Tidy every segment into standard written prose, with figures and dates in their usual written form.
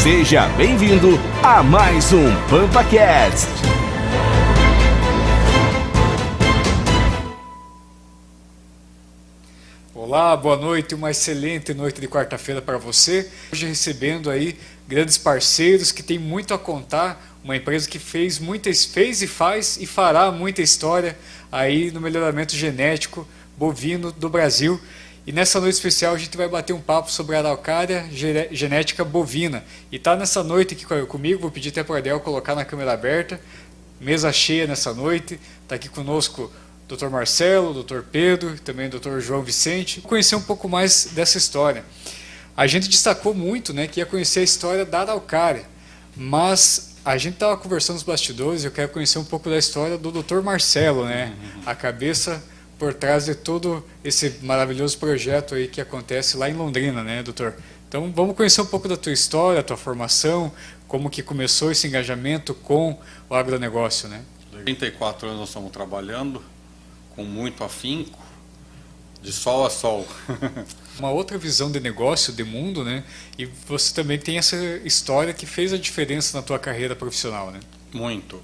Seja bem-vindo a mais um PampaCast. Olá, boa noite, uma excelente noite de quarta-feira para você. Hoje recebendo aí grandes parceiros que têm muito a contar, uma empresa que fez e faz e fará muita história aí no melhoramento genético bovino do Brasil. E nessa noite especial a gente vai bater um papo sobre a araucária genética bovina. E tá nessa noite aqui comigo, vou pedir até para o Adel colocar na câmera aberta, mesa cheia nessa noite, tá aqui conosco Dr. Marcelo, Dr. Pedro, também o Dr. João Vicente, conhecer um pouco mais dessa história. A gente destacou muito, né, que ia conhecer a história da araucária, mas a gente estava conversando nos bastidores e eu quero conhecer um pouco da história do Dr. Marcelo, né, a cabeça por trás de todo esse maravilhoso projeto aí que acontece lá em Londrina, né, doutor? Então vamos conhecer um pouco da tua história, tua formação, como que começou esse engajamento com o agronegócio, né? 34 anos nós estamos trabalhando, com muito afinco, de sol a sol. Uma outra visão de negócio, de mundo, né? E você também tem essa história que fez a diferença na tua carreira profissional, né? Muito.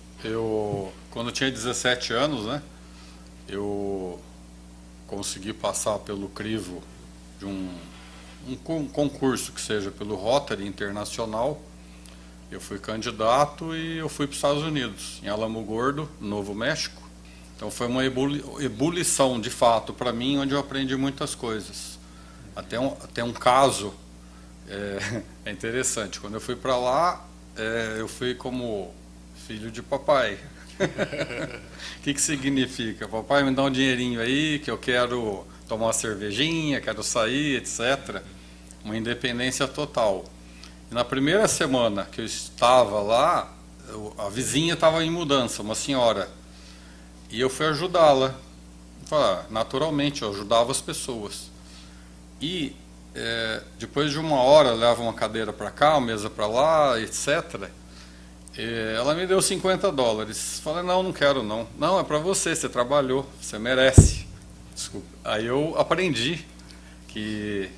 Quando eu tinha 17 anos, né, eu consegui passar pelo crivo de um concurso que seja pelo Rotary Internacional. Eu fui candidato e eu fui para os Estados Unidos, em Alamogordo, Novo México. Então foi uma ebulição de fato para mim, onde eu aprendi muitas coisas. Até um caso é interessante. Quando eu fui para lá, eu fui como filho de papai. O que significa? Papai, me dá um dinheirinho aí, que eu quero tomar uma cervejinha, quero sair, etc. Uma independência total. E na primeira semana que eu estava lá, a vizinha estava em mudança, uma senhora. E eu fui ajudá-la. Naturalmente, eu ajudava as pessoas. E depois de uma hora, leva uma cadeira para cá, uma mesa para lá, etc. Ela me deu $50. Falei, não quero não. Não, é para você, você trabalhou, você merece. Desculpa. Aí eu aprendi que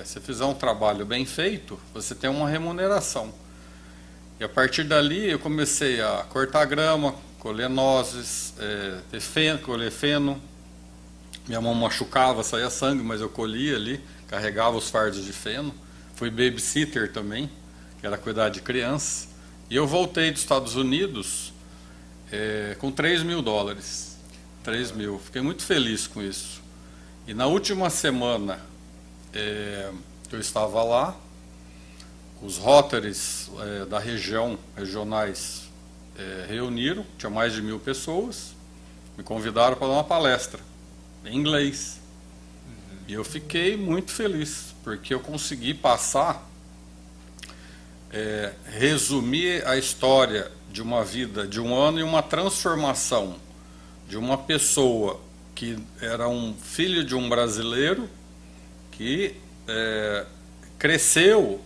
se fizer um trabalho bem feito, você tem uma remuneração. E a partir dali eu comecei a cortar grama, colher nozes, colher feno. Minha mão machucava, saía sangue, mas eu colhia ali, carregava os fardos de feno. Fui babysitter também, que era cuidar de crianças. E eu voltei dos Estados Unidos com $3.000. 3 mil. Fiquei muito feliz com isso. E na última semana que eu estava lá, os Rotaries da regionais reuniram, tinha mais de 1.000 pessoas, me convidaram para dar uma palestra em inglês. E eu fiquei muito feliz, porque eu consegui passar, resumir a história de uma vida de um ano e uma transformação de uma pessoa que era um filho de um brasileiro que cresceu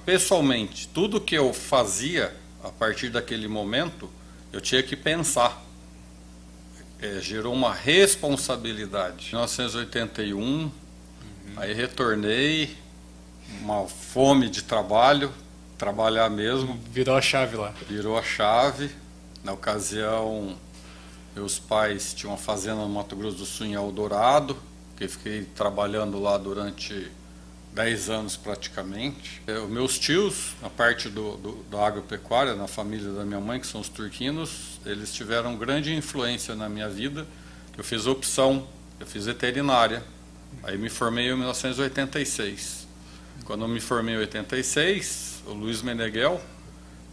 pessoalmente. Tudo que eu fazia a partir daquele momento, eu tinha que pensar. Gerou uma responsabilidade. Em 1981, aí retornei, uma fome de trabalho, trabalhar mesmo. Virou a chave lá. Virou a chave. Na ocasião, meus pais tinham uma fazenda no Mato Grosso do Sul, em Eldorado, que eu fiquei trabalhando lá durante 10 anos praticamente. Os meus tios, a parte da agropecuária, na família da minha mãe, que são os turquinos, eles tiveram grande influência na minha vida. Eu fiz opção, eu fiz veterinária, aí me formei em 1986. Quando eu me formei em 86, o Luiz Meneghel,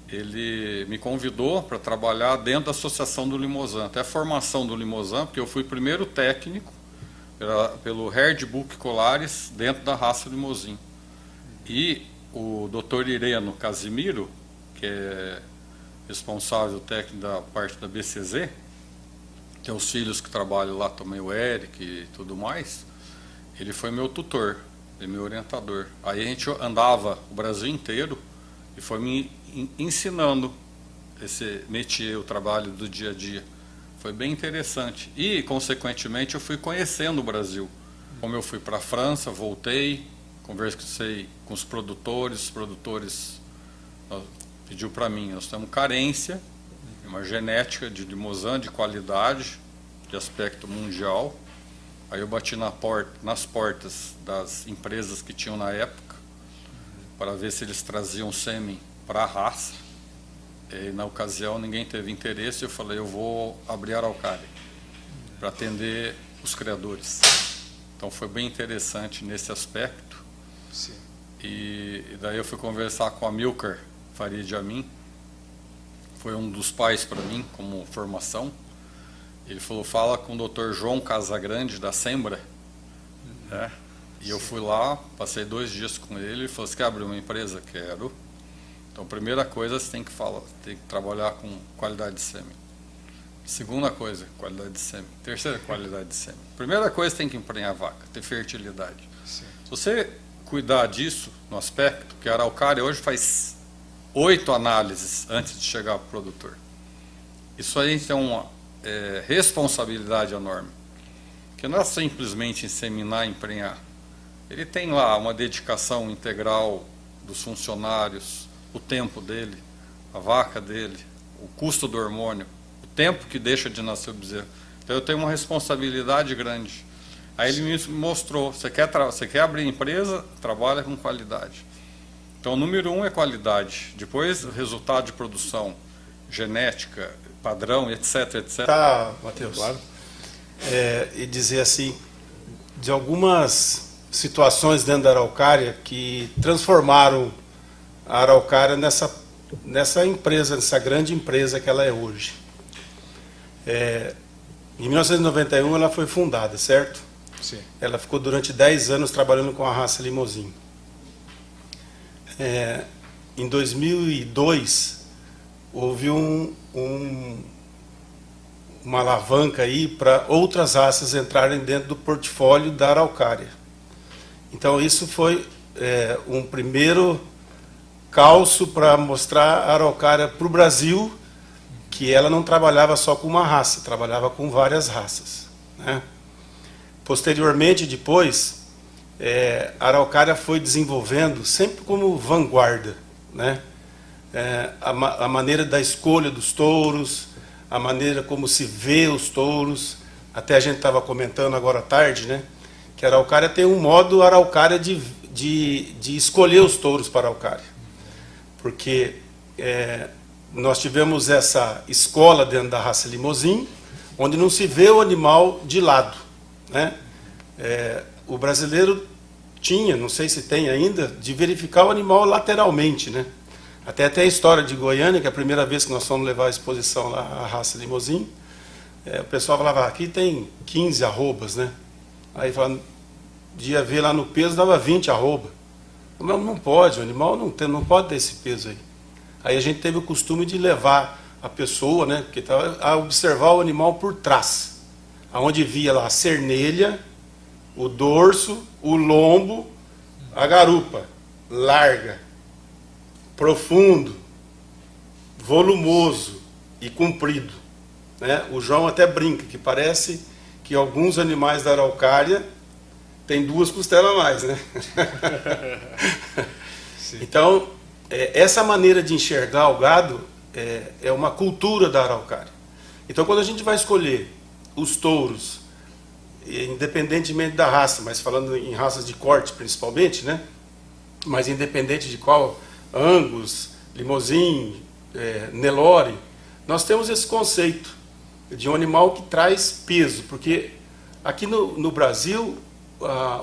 ele me convidou para trabalhar dentro da Associação do Limousin, até a formação do Limousin, porque eu fui primeiro técnico pelo Herdbook Colares dentro da raça Limousin. E o Dr. Ireno Casimiro, que é responsável técnico da parte da BCZ, tem os filhos que trabalham lá também, o Eric e tudo mais, ele foi meu tutor, meu orientador. Aí a gente andava o Brasil inteiro e foi me ensinando esse métier, o trabalho do dia a dia. Foi bem interessante. E, consequentemente, eu fui conhecendo o Brasil. Como eu fui para a França, voltei, conversei com os produtores pediu para mim, nós temos carência, uma genética de limousin de qualidade, de aspecto mundial. Aí eu bati nas portas das empresas que tinham na época, para ver se eles traziam sêmen para a raça. E, na ocasião, ninguém teve interesse. Eu falei, eu vou abrir a araucária para atender os criadores. Então foi bem interessante nesse aspecto. Sim. E daí eu fui conversar com a Amilcar Farid Amin, foi um dos pais para mim como formação. Ele falou, fala com o Dr. João Casagrande da Sembra, né? E eu fui lá, passei 2 dias com ele, ele falou, você quer abrir uma empresa? Quero. Então, primeira coisa, você tem que trabalhar com qualidade de sêmen. Segunda coisa, qualidade de sêmen. Terceira, qualidade de sêmen. Primeira coisa, tem que emprenhar a vaca, ter fertilidade. Sim. Se você cuidar disso, no aspecto, que a araucária hoje faz 8 análises antes de chegar para o produtor. Isso aí tem uma responsabilidade enorme. Porque não é simplesmente inseminar e emprenhar. Ele tem lá uma dedicação integral dos funcionários, o tempo dele, a vaca dele, o custo do hormônio, o tempo que deixa de nascer o bezerro. Então eu tenho uma responsabilidade grande. Aí ele me mostrou, você quer abrir empresa, trabalha com qualidade. Então o número 1 é qualidade, depois resultado de produção, genética, padrão, etc, etc. Tá, Matheus. Claro. E dizer assim, de algumas situações dentro da araucária que transformaram a araucária nessa empresa, nessa grande empresa que ela é hoje. Em 1991 ela foi fundada, certo? Sim. Ela ficou durante 10 anos trabalhando com a raça Limousin. Em 2002 houve uma alavanca aí para outras raças entrarem dentro do portfólio da araucária. Então isso foi um primeiro calço para mostrar a araucária para o Brasil, que ela não trabalhava só com uma raça, trabalhava com várias raças, né? Posteriormente, depois, a araucária foi desenvolvendo sempre como vanguarda, né? A maneira da escolha dos touros, a maneira como se vê os touros. Até a gente estava comentando agora à tarde, né, que a araucária tem um modo araucária de escolher os touros para a araucária. Porque nós tivemos essa escola dentro da raça Limousin, onde não se vê o animal de lado, né? O brasileiro tinha, não sei se tem ainda, de verificar o animal lateralmente, né? Até a história de Goiânia, que é a primeira vez que nós fomos levar a exposição lá, a raça Limousin, o pessoal falava, aqui tem 15 arrobas, né? Aí falava, ia ver lá no peso, dava 20 arroba. Mas não pode, o animal não pode ter esse peso aí. Aí a gente teve o costume de levar a pessoa, né, porque estava a observar o animal por trás, aonde via lá a cernelha, o dorso, o lombo, a garupa, larga, profundo, volumoso e comprido, né? O João até brinca que parece que alguns animais da araucária têm 2 costelas a mais, né? Então, essa maneira de enxergar o gado é uma cultura da araucária. Então, quando a gente vai escolher os touros, independentemente da raça, mas falando em raças de corte principalmente, né? Mas independente de qual, Angus, Limousin, Nelore, nós temos esse conceito de um animal que traz peso, porque aqui no Brasil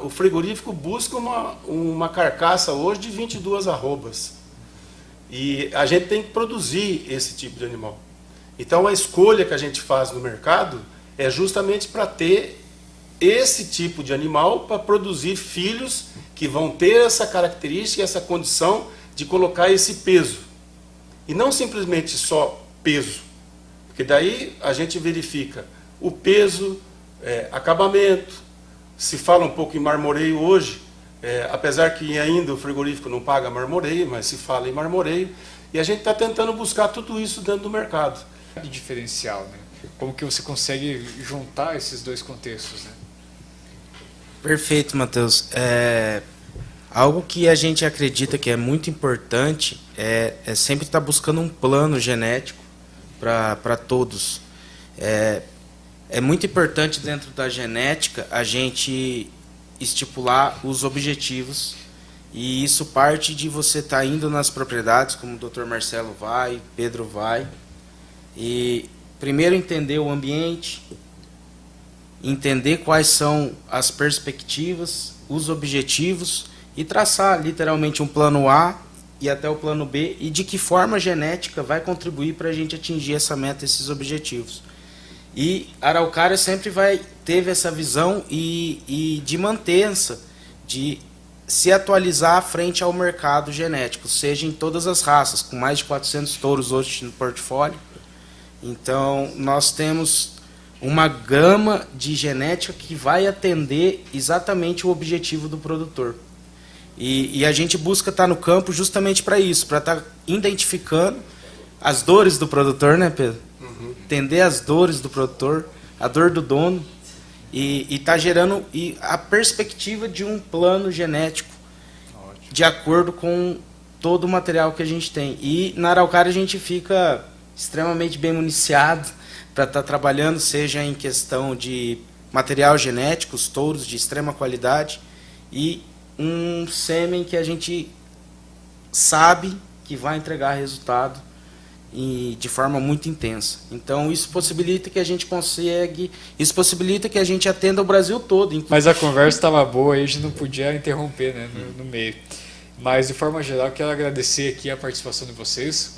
o frigorífico busca uma carcaça hoje de 22 arrobas, e a gente tem que produzir esse tipo de animal. Então a escolha que a gente faz no mercado é justamente para ter esse tipo de animal, para produzir filhos que vão ter essa característica, essa condição de colocar esse peso. E não simplesmente só peso, porque daí a gente verifica o peso, acabamento. Se fala um pouco em marmoreio hoje, apesar que ainda o frigorífico não paga marmoreio, mas se fala em marmoreio, e a gente está tentando buscar tudo isso dentro do mercado. De diferencial, né? Como que você consegue juntar esses dois contextos, né? Perfeito, Matheus. Algo que a gente acredita que é muito importante é sempre estar buscando um plano genético para todos. É muito importante dentro da genética a gente estipular os objetivos, e isso parte de você estar indo nas propriedades, como o Dr. Marcelo vai, Pedro vai, e primeiro entender o ambiente, entender quais são as perspectivas, os objetivos, e traçar literalmente um plano A e até o plano B, e de que forma a genética vai contribuir para a gente atingir essa meta, esses objetivos. E a Araucária sempre teve essa visão e de mantença, de se atualizar frente ao mercado genético, seja em todas as raças, com mais de 400 touros hoje no portfólio. Então, nós temos uma gama de genética que vai atender exatamente o objetivo do produtor. E a gente busca estar no campo justamente para isso, para estar identificando as dores do produtor, né, Pedro? Entender as dores do produtor, a dor do dono, e estar gerando a perspectiva de um plano genético de acordo com todo o material que a gente tem. E na Araucária a gente fica extremamente bem municiado para estar trabalhando, seja em questão de material genético, os touros de extrema qualidade, e um sêmen que a gente sabe que vai entregar resultado e de forma muito intensa. Então isso possibilita que a gente atenda o Brasil todo. Mas a conversa estava boa e a gente não podia interromper, né, no meio. Mas de forma geral, quero agradecer aqui a participação de vocês.